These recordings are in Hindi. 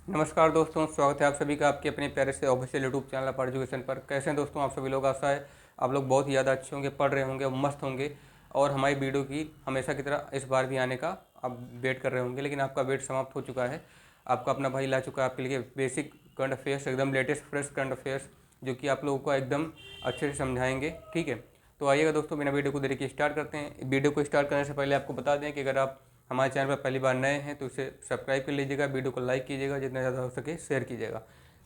नमस्कार दोस्तों, स्वागत है आप सभी का आपके अपने प्यारे से ऑफिशियल यूट्यूब चैनल पर एजुकेशन पर। कैसे हैं दोस्तों आप सभी लोग? आशा है आप लोग बहुत ही ज़्यादा अच्छे होंगे, पढ़ रहे होंगे, मस्त होंगे और हमारी वीडियो की हमेशा की तरह इस बार भी आने का आप वेट कर रहे होंगे। लेकिन आपका वेट समाप्त हो चुका है। आपका अपना भाई ला चुका है आपके लिए बेसिक करंट अफेयर्स, एकदम लेटेस्ट फ्रेश करंट अफेयर्स, जो कि आप लोगों को एकदम अच्छे से समझाएंगे। ठीक है, तो आइएगा दोस्तों, बिना वीडियो को देरी के स्टार्ट करते हैं। वीडियो को स्टार्ट करने से पहले आपको बता दें कि अगर आप हमारे चैनल पर पहली बार नए हैं तो इसे सब्सक्राइब कर लीजिएगा, वीडियो को लाइक कीजिएगा, जितना ज़्यादा हो सके शेयर कीजिएगा।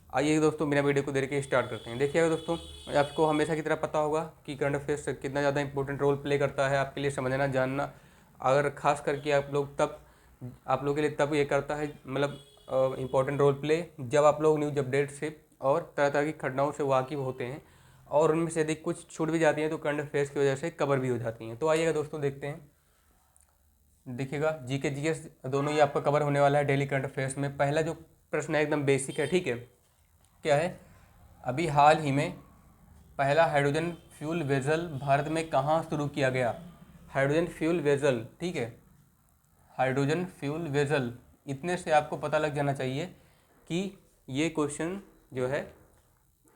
आइए दोस्तों, बिना वीडियो को देरी के स्टार्ट करते हैं। देखिएगा दोस्तों, आपको हमेशा की तरह पता होगा कि करंट अफेयर्स कितना ज़्यादा इंपॉर्टेंट रोल प्ले करता है आपके लिए समझना जानना। अगर खास करके आप लोग के लिए तब ये करता है, मतलब इम्पोर्टेंट रोल प्ले, जब आप लोग न्यूज अपडेट से और तरह तरह की घटनाओं से वाकिफ़ होते हैं और उनमें से यदि कुछ छूट भी जाती हैं तो करंट अफेयर्स की वजह से कवर भी हो जाती हैं। तो आइएगा दोस्तों, देखते हैं। देखिएगा, जीके जीएस दोनों ही आपका कवर होने वाला है डेली करंट अफेयर्स में। पहला जो प्रश्न है एकदम बेसिक है। ठीक है, क्या है? अभी हाल ही में पहला हाइड्रोजन फ्यूल वेसल भारत में कहाँ शुरू किया गया? हाइड्रोजन फ्यूल वेसल, ठीक है, हाइड्रोजन फ्यूल वेसल। इतने से आपको पता लग जाना चाहिए कि ये क्वेश्चन जो है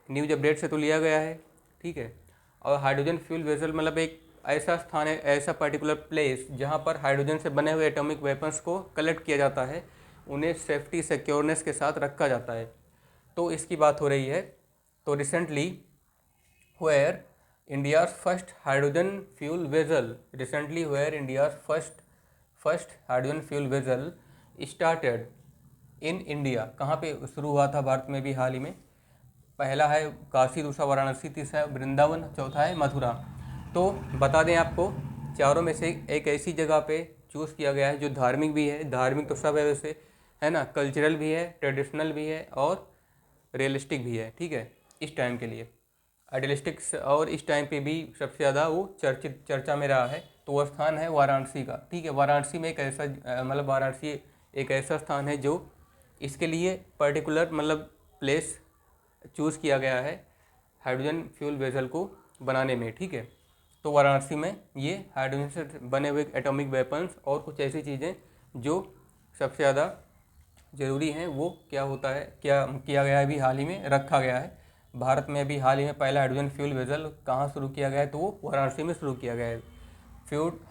न्यूज अपडेट से तो लिया गया है। ठीक है, और हाइड्रोजन फ्यूल वेसल मतलब एक ऐसा स्थान है, ऐसा पर्टिकुलर प्लेस जहाँ पर हाइड्रोजन से बने हुए एटॉमिक वेपन्स को कलेक्ट किया जाता है, उन्हें सेफ्टी सिक्योरनेस के साथ रखा जाता है। तो इसकी बात हो रही है। तो recently where India's first hydrogen fuel vessel recently where India's first hydrogen fuel vessel started in India। कहाँ पे शुरू हुआ था भारत में भी हाल ही में? पहला है काशी, दूसरा वाराणसी, तीसरा है वृंदावन, चौथा है मथुरा। तो बता दें आपको, चारों में से एक ऐसी जगह पे चूज़ किया गया है जो धार्मिक भी है। धार्मिक तो सब है वैसे, है ना, कल्चरल भी है, ट्रेडिशनल भी है और रियलिस्टिक भी है। ठीक है, इस टाइम के लिए आइडियलिस्टिक्स, और इस टाइम पे भी सबसे ज़्यादा वो चर्चा में रहा है। तो वह स्थान है वाराणसी का। ठीक है, वाराणसी में एक ऐसा मतलब वाराणसी एक ऐसा स्थान है जो इसके लिए पर्टिकुलर मतलब प्लेस चूज़ किया गया है हाइड्रोजन फ्यूल वेसल को बनाने में। ठीक है, तो वाराणसी में ये हाइड्रोजन से बने हुए एटॉमिक वेपन्स और कुछ ऐसी चीज़ें जो सबसे ज़्यादा ज़रूरी हैं, वो क्या होता है, क्या किया गया है, अभी हाल ही में रखा गया है। भारत में अभी हाल ही में पहला हाइड्रोजन फ्यूल वेसल कहाँ शुरू किया गया है? तो वो वाराणसी में शुरू किया गया है।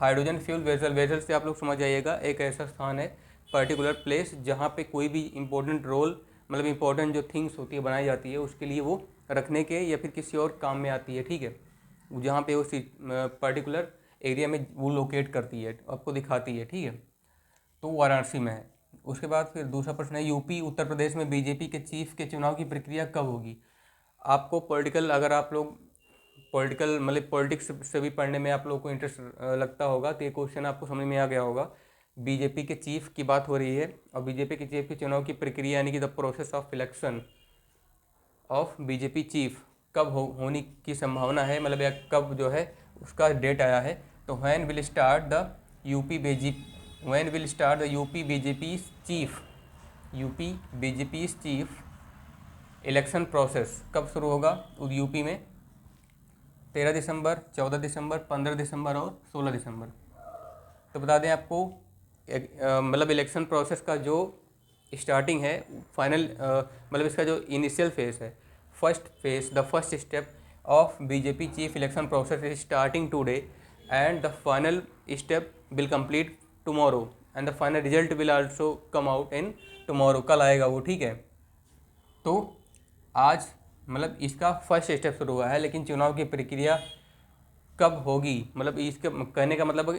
हाइड्रोजन फ्यूल वेसल, वेसल से आप लोग समझ जाइएगा एक ऐसा स्थान है, पर्टिकुलर प्लेस, जहाँ पे कोई भी इंपॉर्टेंट रोल मतलब इंपॉर्टेंट जो थिंग्स होती है बनाई जाती है उसके लिए वो रखने के या फिर किसी और काम में आती है। ठीक है, जहाँ पे वो पर्टिकुलर एरिया में वो लोकेट करती है, आपको दिखाती है। ठीक है, तो वाराणसी में है। उसके बाद फिर दूसरा प्रश्न है, यूपी उत्तर प्रदेश में बीजेपी के चीफ के चुनाव की प्रक्रिया कब होगी? आपको पॉलिटिकल, अगर आप लोग पॉलिटिकल मतलब पॉलिटिक्स से भी पढ़ने में आप लोगों को इंटरेस्ट लगता होगा तो ये क्वेश्चन आपको समझ में आ गया होगा। बीजेपी के चीफ की बात हो रही है और बीजेपी के चीफ के चुनाव की प्रक्रिया यानी कि the process of election of BJP chief कब होने की संभावना है, मतलब या कब जो है उसका डेट आया है। तो when will start the UP BJP, when will start the UP BJP chief election process कब शुरू होगा यूपी में? 13 दिसंबर, 14 दिसंबर, 15 दिसंबर और 16 दिसंबर। तो बता दें आपको, मतलब इलेक्शन प्रोसेस का जो स्टार्टिंग है, फाइनल मतलब इसका जो इनिशियल फेज है, the first step of BJP chief election process is starting today and the final step will complete tomorrow and the final result will also come out in tomorrow. कल आएगा वो। ठीक है, तो आज मतलब इसका फर्स्ट स्टेप शुरू हुआ है, लेकिन चुनाव की प्रक्रिया कब होगी, मतलब इसके कहने का मतलब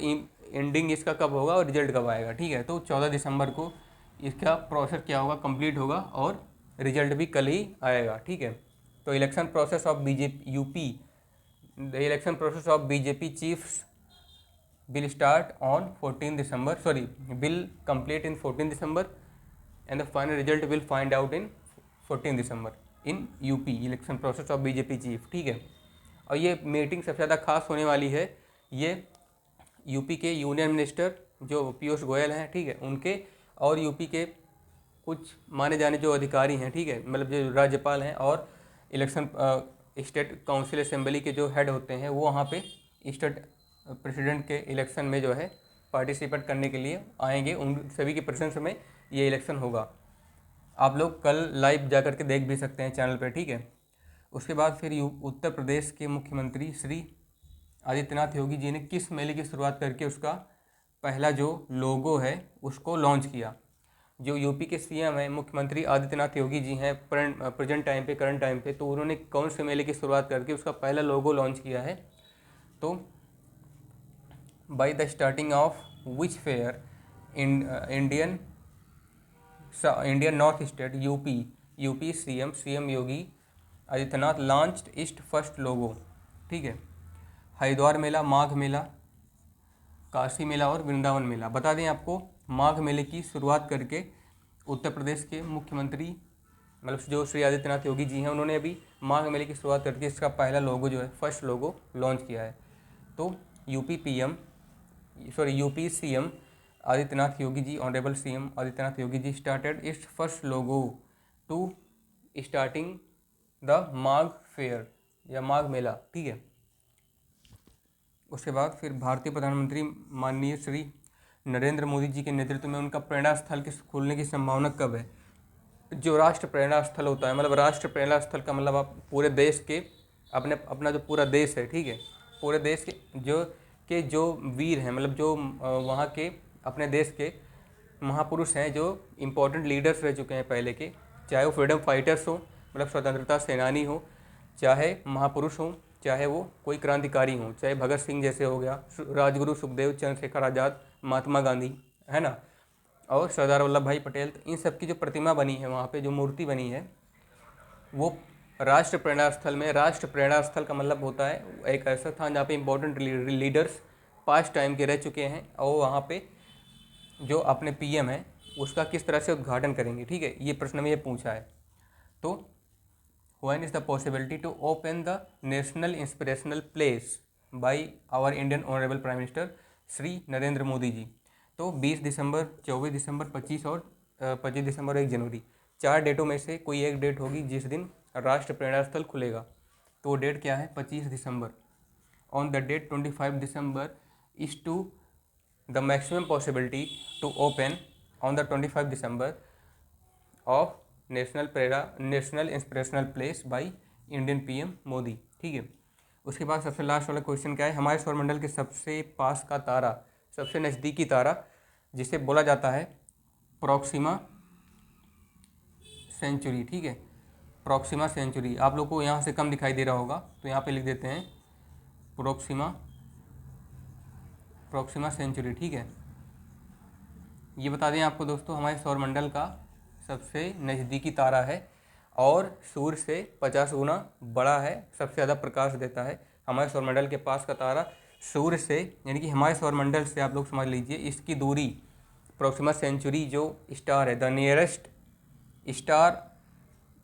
एंडिंग इसका कब होगा और रिजल्ट कब आएगा। ठीक है, तो 14 दिसंबर को इसका प्रोसेस क्या होगा, कंप्लीट होगा और रिजल्ट भी कल ही आएगा। ठीक है, तो election process of BJP UP, the election process of BJP chiefs will start on 14 December, sorry, will complete in 14 December and the final result will find out in 14 December in UP election process of BJP chief. ठीक है, और ये मीटिंग सबसे ज़्यादा खास होने वाली है। ये यूपी के यूनियन मिनिस्टर जो पीयूष गोयल हैं, ठीक है, उनके और यूपी के कुछ माने जाने जो अधिकारी हैं, ठीक है, मतलब जो राज्यपाल हैं और इलेक्शन स्टेट काउंसिल असेंबली के जो हेड होते हैं वो वहाँ पे स्टेट प्रेसिडेंट के इलेक्शन में जो है पार्टिसिपेट करने के लिए आएंगे। उन सभी के प्रेजेंस में ये इलेक्शन होगा। आप लोग कल लाइव जा कर के देख भी सकते हैं चैनल पर, ठीक है। उसके बाद फिर उत्तर प्रदेश के मुख्यमंत्री श्री आदित्यनाथ योगी जी ने किस मेले की शुरुआत करके उसका पहला जो लोगो है उसको लॉन्च किया। जो यूपी के सीएम हैं मुख्यमंत्री आदित्यनाथ योगी जी हैं प्रेजेंट टाइम पे, करंट टाइम पे, तो उन्होंने कौन से मेले की शुरुआत करके उसका पहला लोगो लॉन्च किया है? तो by the starting of which fair Indian north state UP CM Yogi Adityanath launched east first लोगो, ठीक है। हरिद्वार मेला, माघ मेला, काशी मेला और वृंदावन मेला। बता दें आपको, माघ मेले की शुरुआत करके उत्तर प्रदेश के मुख्यमंत्री मतलब जो श्री आदित्यनाथ योगी जी हैं उन्होंने अभी माघ मेले की शुरुआत करके इसका पहला लोगो जो है फर्स्ट लोगो लॉन्च किया है। तो UP CM Adityanath Yogi ji, honourable CM Adityanath Yogi ji started its first logo to starting the Magh fair या माघ मेला, ठीक है। उसके बाद फिर भारतीय प्रधानमंत्री माननीय श्री नरेंद्र मोदी जी के नेतृत्व में उनका प्रेरणा स्थल के खुलने की संभावना कब है? जो राष्ट्र प्रेरणा स्थल होता है, मतलब राष्ट्र प्रेरणा स्थल का मतलब आप पूरे देश के अपना जो पूरा देश है, ठीक है, पूरे देश के जो वीर हैं, मतलब जो वहाँ के अपने देश के महापुरुष हैं, जो इम्पोर्टेंट लीडर्स रह चुके हैं पहले के, चाहे वो फ्रीडम फाइटर्स हो, मतलब स्वतंत्रता सेनानी हो, चाहे महापुरुष हो, चाहे वो कोई क्रांतिकारी हो, चाहे भगत सिंह जैसे हो गया, राजगुरु सुखदेव, चंद्रशेखर आज़ाद, महात्मा गांधी, है ना, और सरदार वल्लभ भाई पटेल। तो इन सब की जो प्रतिमा बनी है वहाँ पे, जो मूर्ति बनी है, वो राष्ट्र प्रेरणा स्थल में। राष्ट्र प्रेरणा स्थल का मतलब होता है एक ऐसा स्थान जहाँ पे इम्पोर्टेंट लीडर्स पास्ट टाइम के रह चुके हैं और वहाँ पे जो अपने पीएम है उसका किस तरह से उद्घाटन करेंगे, ठीक है। ये प्रश्न में ये पूछा है। तो when is the possibility to open the national inspirational place by our Indian honourable prime minister Shri Narendra Modi ji? तो 20 दिसंबर, 24 दिसंबर, 25 और 25 दिसंबर, 1 जनवरी, 4 डेटों में से कोई एक डेट होगी जिस दिन राष्ट्र प्रेरणा स्थल खुलेगा। तो वो डेट क्या है? 25 दिसंबर। On the date 25 December is to the maximum possibility to open on the 25 December of national inspirational place by Indian PM Modi, ठीक है। उसके बाद सबसे लास्ट वाला क्वेश्चन क्या है? हमारे सौरमंडल के सबसे पास का तारा, सबसे नज़दीकी तारा, जिसे बोला जाता है प्रॉक्सिमा सेंचुरी, ठीक है, प्रॉक्सिमा सेंचुरी। आप लोग को यहाँ से कम दिखाई दे रहा होगा तो यहाँ पे लिख देते हैं प्रॉक्सिमा सेंचुरी, ठीक है। ये बता दें आपको दोस्तों, हमारे सौरमंडल का सबसे नज़दीकी तारा है और सूर्य से 50 गुना बड़ा है, सबसे ज़्यादा प्रकाश देता है। हमारे सौरमंडल के पास का तारा सूर्य से, यानी कि हमारे सौरमंडल से आप लोग समझ लीजिए इसकी दूरी, प्रॉक्सिमा सेंचुरी जो स्टार है, the nearest star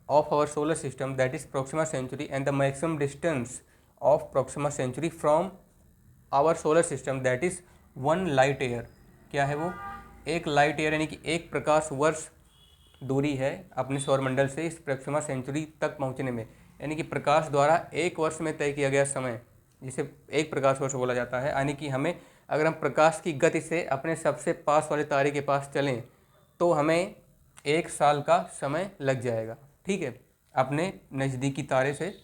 of our solar system, that is Proxima Centauri, and the maximum distance of Proxima Centauri from our solar system, that is 1 light year। क्या है वो? 1 लाइट ईयर, यानी कि 1 प्रकाश वर्ष दूरी है अपने सौरमंडल से इस प्रॉक्सिमा सेंचुरी तक पहुंचने में। यानी कि प्रकाश द्वारा 1 वर्ष में तय किया गया समय, जिसे 1 प्रकाश वर्ष बोला जाता है। यानी कि हमें, अगर हम प्रकाश की गति से अपने सबसे पास वाले तारे के पास चलें तो हमें 1 साल का समय लग जाएगा, ठीक है, अपने नज़दीकी तारे से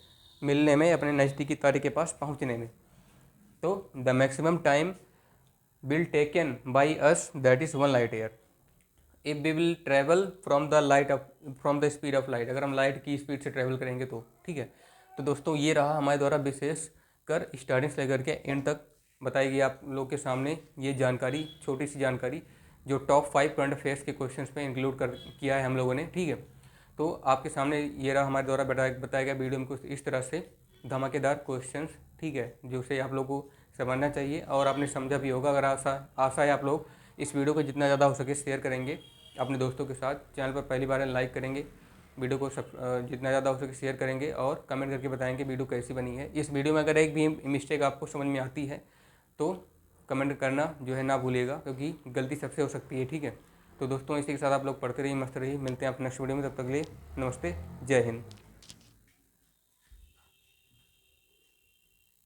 मिलने में, अपने नज़दीकी तारे के पास पहुंचने में। तो the maximum time will taken by us, that is 1 light year, if we will travel from the speed of light, अगर हम लाइट की स्पीड से ट्रैवल करेंगे तो, ठीक है। तो दोस्तों ये रहा हमारे द्वारा विशेष कर स्टार्टिंग से लेकर के एंड तक बताई गई आप लोग के सामने ये जानकारी, छोटी सी जानकारी, जो टॉप 5 करंट अफेयर्स के क्वेश्चंस पे इंक्लूड किया है हम लोगों ने, ठीक है। तो आपके सामने ये रहा हमारे द्वारा बताया गया वीडियो में कुछ इस तरह से धमाकेदार क्वेश्चंस, ठीक है, जो से आप लोगों को समझना चाहिए और आपने समझा भी होगा। अगर आशा है आप लोग इस वीडियो को जितना ज़्यादा हो सके शेयर करेंगे अपने दोस्तों के साथ, चैनल पर पहली बार लाइक करेंगे, वीडियो को जितना ज़्यादा हो सके शेयर करेंगे और कमेंट करके बताएंगे वीडियो कैसी बनी है। इस वीडियो में अगर एक भी मिस्टेक आपको समझ में आती है तो कमेंट करना जो है ना भूलिएगा, क्योंकि गलती सबसे हो सकती है, ठीक है। तो दोस्तों इसी के साथ आप लोग पढ़ते रहिए, मस्त रहिए, मिलते हैं अपने नेक्स्ट वीडियो में, तब तक के लिए नमस्ते, जय हिंद।